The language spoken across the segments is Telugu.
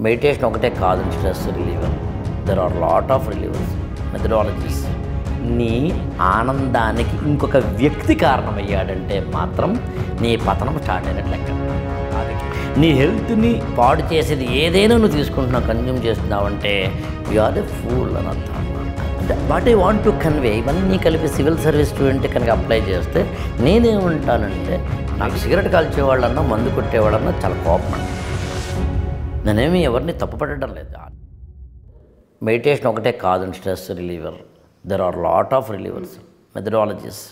మెడిటేషన్ ఒకటే కాదు stress reliever. There are lot of relievers methodologies. నీ ఆనందానికి ఇంకొక వ్యక్తి కారణమయ్యాడంటే మాత్రం నీ పతనం స్టార్ట్ అయినట్లు లెక్క. నీ హెల్త్ని పాడు చేసేది ఏదైనా నువ్వు తీసుకుంటున్నావు, కన్జ్యూమ్ చేస్తున్నావు అంటే యు ఆర్ ఎ ఫూల్ అని అర్థం. What I want to convey, ఇవన్నీ కలిపి సివిల్ సర్వీస్ స్టూడెంట్ కనుక అప్లై చేస్తే నేనేమంటానంటే, నాకు సిగరెట్ కాల్చేవాళ్ళన్నా మందు కొట్టేవాళ్ళన్నా చాలా కోపం అండి. నేనేమి ఎవరిని తప్పుపడడం లేదు. మెడిటేషన్ ఒకటే కాదు stress reliever. There are lot of relievers methodologies.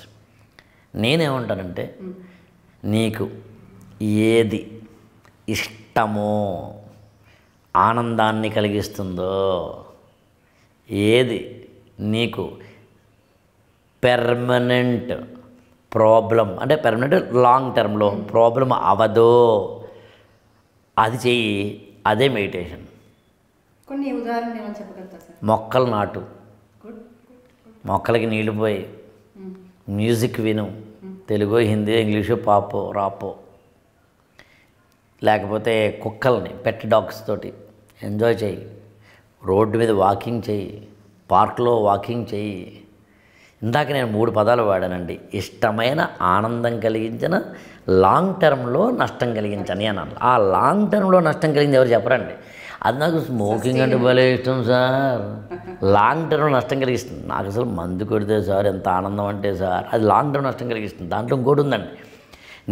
నేనేమంటానంటే, నీకు ఏది ఇష్టమో, ఆనందాన్ని కలిగిస్తుందో, ఏది నీకు పెర్మనెంట్ ప్రాబ్లం అంటే పెర్మనెంట్ లాంగ్ టర్మ్లో ప్రాబ్లం అవదో అది చెయ్యి. అదే మెడిటేషన్. కొన్ని ఉదాహరణలు ఏమని చెప్పగలుగుతారు సార్? మొక్కలు నాటు, మొక్కలకి నీళ్ళు పోయి, మ్యూజిక్ విను, తెలుగు హిందీ ఇంగ్లీషు పాపో రాపో, లేకపోతే కుక్కల్ని పెట్ డాగ్స్ తోటి ఎంజాయ్ చేయి, రోడ్డు మీద వాకింగ్ చేయి, పార్క్లో వాకింగ్ చేయి. ఇందాక నేను 3 పదాలు వాడానండి. ఇష్టమైన ఆనందం కలిగించిన, లాంగ్ టర్మ్లో నష్టం కలిగించని అన్నాను. ఆ లాంగ్ టర్మ్లో నష్టం కలిగింది ఎవరు చెప్పరండి. అది నాకు స్మోకింగ్ అంటే భలే ఇష్టం సార్, లాంగ్ టర్మ్లో నష్టం కలిగిస్తుంది. నాకు అసలు మందు కొడితే సార్ ఎంత ఆనందం అంటే సార్, అది లాంగ్ టర్మ్ నష్టం కలిగిస్తుంది. దాంట్లో ఇంకోటి ఉందండి,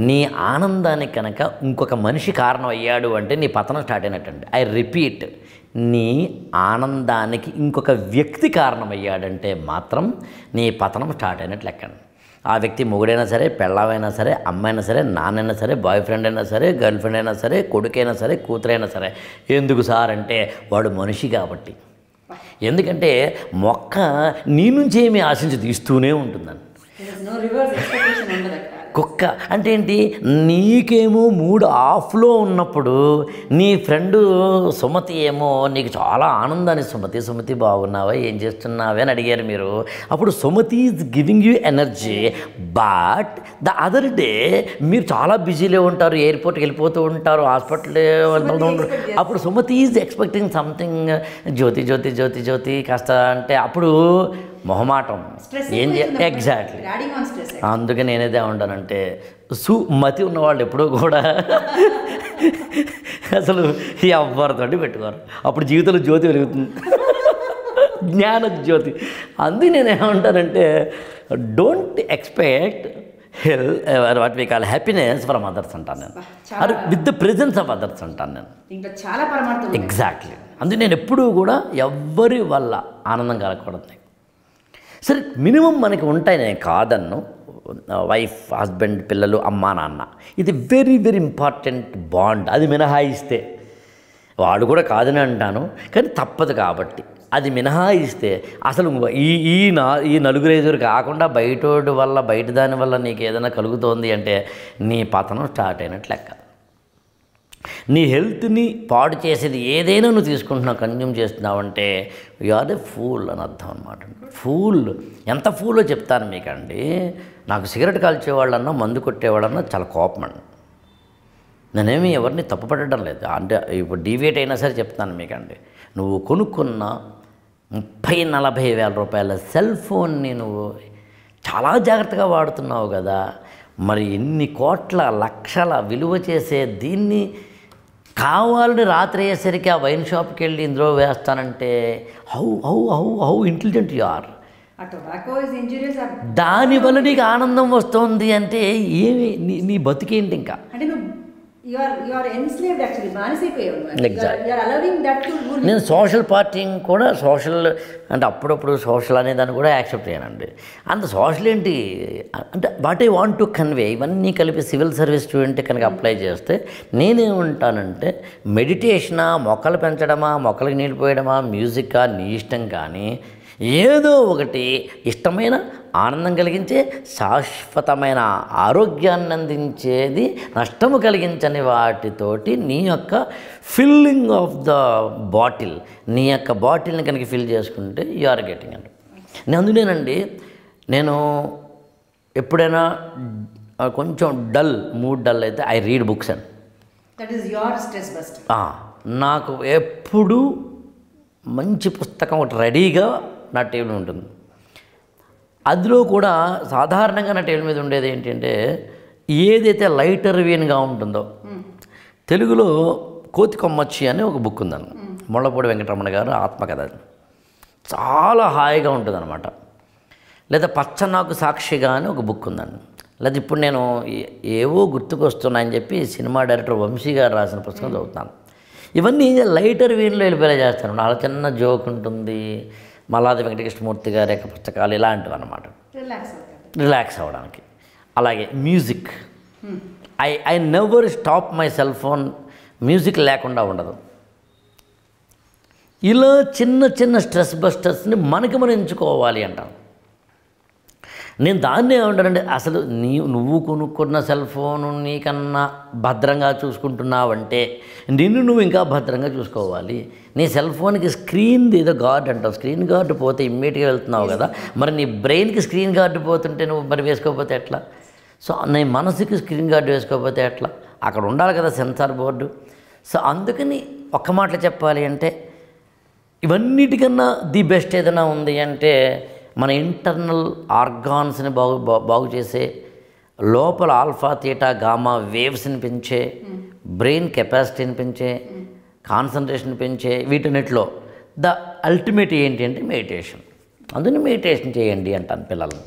నీ ఆనందానికి కనుక ఇంకొక మనిషి కారణం అయ్యాడు అంటే నీ పతనం స్టార్ట్ అయినట్టండి. ఐ రిపీట్, నీ ఆనందానికి ఇంకొక వ్యక్తి కారణమయ్యాడంటే మాత్రం నీ పతనం స్టార్ట్ అయినట్లు లెక్కండి. ఆ వ్యక్తి మొగుడైనా సరే, పెళ్ళామైనా సరే, అమ్మైనా సరే, నాన్నైనా సరే, బాయ్ ఫ్రెండ్ అయినా సరే, గర్ల్ ఫ్రెండ్ అయినా సరే, కొడుకైనా సరే, కూతురైనా సరే. ఎందుకు సార్ అంటే వాడు మనిషి కాబట్టి. ఎందుకంటే మొక్క నీ నుంచి ఏమీ ఆశించి తీస్తూనే ఉంటుందని. కుక్క అంటే ఏంటి, నీకేమో మూడ్ ఆఫ్లో ఉన్నప్పుడు నీ ఫ్రెండు సుమతి ఏమో నీకు చాలా ఆనందాన్ని, సుమతి బాగున్నావా, ఏం చేస్తున్నావే అని అడిగారు మీరు. అప్పుడు Sumathi is giving you energy. But the other day మీరు చాలా బిజీలో ఉంటారు, ఎయిర్పోర్ట్కి వెళ్ళిపోతూ ఉంటారు, హాస్పిటల్ వెళ్తూ ఉంటారు. అప్పుడు సుమతి ఈజ్ ఎక్స్పెక్టింగ్ సంథింగ్, జ్యోతి కాస్త అంటే అప్పుడు మొహమాటం ఏం ఎగ్జాక్ట్లీ. అందుకే నేనేదే ఉంటానంటే, సుమతి ఉన్నవాళ్ళు ఎప్పుడూ కూడా అసలు ఎవరితోటి పెట్టుకోరు. అప్పుడు జీవితంలో జ్యోతి వెలుగుతుంది, జ్ఞాన జ్యోతి. అందుకే నేనేమంటానంటే, don't expect what we call happiness from others అంటాను నేను, అది with the presence of others అంటాను నేను. ఎగ్జాక్ట్లీ. అందుకే నేను ఎప్పుడూ కూడా ఎవ్వరి వల్ల ఆనందం కలగకూడదు. సరే మినిమం మనకి ఉంటాయి, నేను కాదన్ను. వైఫ్, హస్బెండ్, పిల్లలు, అమ్మా, నాన్న, ఇది వెరీ వెరీ ఇంపార్టెంట్ బాండ్. అది మినహాయిస్తే, వాడు కూడా కాదని అంటాను కానీ తప్పదు కాబట్టి, అది మినహాయిస్తే అసలు ఈ నలుగురు ఐదుగురు కాకుండా బయటోడి వల్ల, బయట దాని వల్ల నీకు ఏదైనా కలుగుతోంది అంటే నీ పతనం స్టార్ట్ అయినట్లు లెక్క. నీ హెల్త్ని పాడు చేసేది ఏదైనా నువ్వు తీసుకుంటున్నావు, కన్జ్యూమ్ చేస్తున్నావు అంటే యు ఆర్ ఎ ఫూల్ అని అర్థం అనమాట. ఫూల్ ఎంత ఫూలో చెప్తాను మీకండి. నాకు సిగరెట్ కాల్చేవాళ్ళన్నా మందు కొట్టేవాళ్ళన్నా చాలా కోపం అండి. నేనేమి ఎవరిని తప్పుపడడం లేదు. అంటే ఇప్పుడు డీవియేట్ అయినా సరే చెప్తాను మీకండి. నువ్వు కొనుక్కున్న 30-40 వేల రూపాయల సెల్ ఫోన్ని నువ్వు చాలా జాగ్రత్తగా వాడుతున్నావు కదా, మరి ఎన్ని కోట్ల లక్షల విలువ చేసే దీన్ని కావాలని రాత్రి అయ్యేసరికి ఆ వైన్ షాప్కి వెళ్ళి ఇందులో వేస్తానంటే హౌ ఇంటెలిజెంట్ యు ఆర్. దానివల్ల నీకు ఆనందం వస్తుంది అంటే ఏమి నీ బతికేంటి ఇంకా? నేను సోషల్ పార్టీని కూడా సోషల్ అంటే అప్పుడప్పుడు సోషల్ అనే దాన్ని కూడా యాక్సెప్ట్ చేయనండి. అంత సోషల్ ఏంటి అంటే, what I want to convey, ఇవన్నీ కలిపి సివిల్ సర్వీస్ స్టూడెంట్ కనుక అప్లై చేస్తే నేనేమంటానంటే, మెడిటేషనా, మొక్కలు పెంచడమా, మొక్కలకి నీళ్ళు పోయడమా, మ్యూజికా, నీ ఇష్టం. కానీ ఏదో ఒకటి ఇష్టమైన, ఆనందం కలిగించే, శాశ్వతమైన ఆరోగ్యాన్ని అందించేది, నష్టము కలిగించని వాటితోటి నీ యొక్క ఫిల్లింగ్ ఆఫ్ ద బాటిల్, నీ యొక్క బాటిల్ని కనుక ఫిల్ చేసుకుంటే యు ఆర్ గెటింగ్ అండి. అందుకేనండి నేను ఎప్పుడైనా కొంచెం మూడ్ డల్ అయితే I read books and that is your stress buster. నాకు ఎప్పుడూ మంచి పుస్తకం ఒకటి రెడీగా నా టేబుల్ ఉంటుంది. అందులో కూడా సాధారణంగా నా టేబుల్ మీద ఉండేది ఏంటంటే ఏదైతే లైటర్ వీన్గా ఉంటుందో, తెలుగులో కోతి కొమ్మచ్చి అని ఒక బుక్ ఉందన్న, ముళ్ళపూడి వెంకటరమణ గారు ఆత్మకథ. చాలా హాయిగా ఉంటుంది అనమాట. లేదా పచ్చనాకు సాక్షిగా అని ఒక బుక్ ఉందండి. లేదా ఇప్పుడు నేను ఏవో గుర్తుకొస్తున్నాయని చెప్పి సినిమా డైరెక్టర్ వంశీ గారు రాసిన పుస్తకం చదువుతాను. ఇవన్నీ లైటర్ వీన్లో వెళ్ళిపోయేలా చేస్తాను. అలా చిన్న జోక్ ఉంటుంది. మల్లాది వెంకటకృష్ణమూర్తి గారి యొక్క పుస్తకాలు ఇలాంటివి అన్నమాట, రిలాక్స్ అవ్వడానికి. అలాగే music, I never stop my cell phone, music లేకుండా ఉండదు. ఇలా చిన్న చిన్న స్ట్రెస్ బస్టర్స్ని మనకి మనం ఎంచుకోవాలి అంటాను. నేను దాన్నే ఏమంటానంటే, అసలు నువ్వు కొనుక్కున్న సెల్ ఫోను నీకన్నా భద్రంగా చూసుకుంటున్నావంటే నిన్ను నువ్వు ఇంకా భద్రంగా చూసుకోవాలి. నీ సెల్ ఫోన్కి స్క్రీన్ ఏదో గార్డ్ అంటావు, స్క్రీన్ గార్డు పోతే ఇమ్మీడియట్గా వెళ్తున్నావు కదా, మరి నీ బ్రెయిన్కి స్క్రీన్ గార్డు పోతుంటే నువ్వు మరి వేసుకోకపోతే ఎట్లా? సో నీ మనసుకి స్క్రీన్ గార్డు వేసుకోకపోతే ఎట్లా? అక్కడ ఉండాలి కదా సెన్సార్ బోర్డు. సో అందుకని ఒక్క మాటలో చెప్పాలి అంటే, ఇవన్నిటికన్నా ది బెస్ట్ ఏదైనా ఉంది అంటే మన ఇంటర్నల్ ఆర్గాన్స్ని బాగు చేసే, లోపల ఆల్ఫా తీటా గామా వేవ్స్ని పెంచే, బ్రెయిన్ కెపాసిటీని పెంచే, కాన్సన్ట్రేషన్ పెంచే, వీటన్నిటిలో ద అల్టిమేట్ ఏంటి అంటే మెడిటేషన్. అందుకని మెడిటేషన్ చేయండి అంటాను పిల్లల్ని.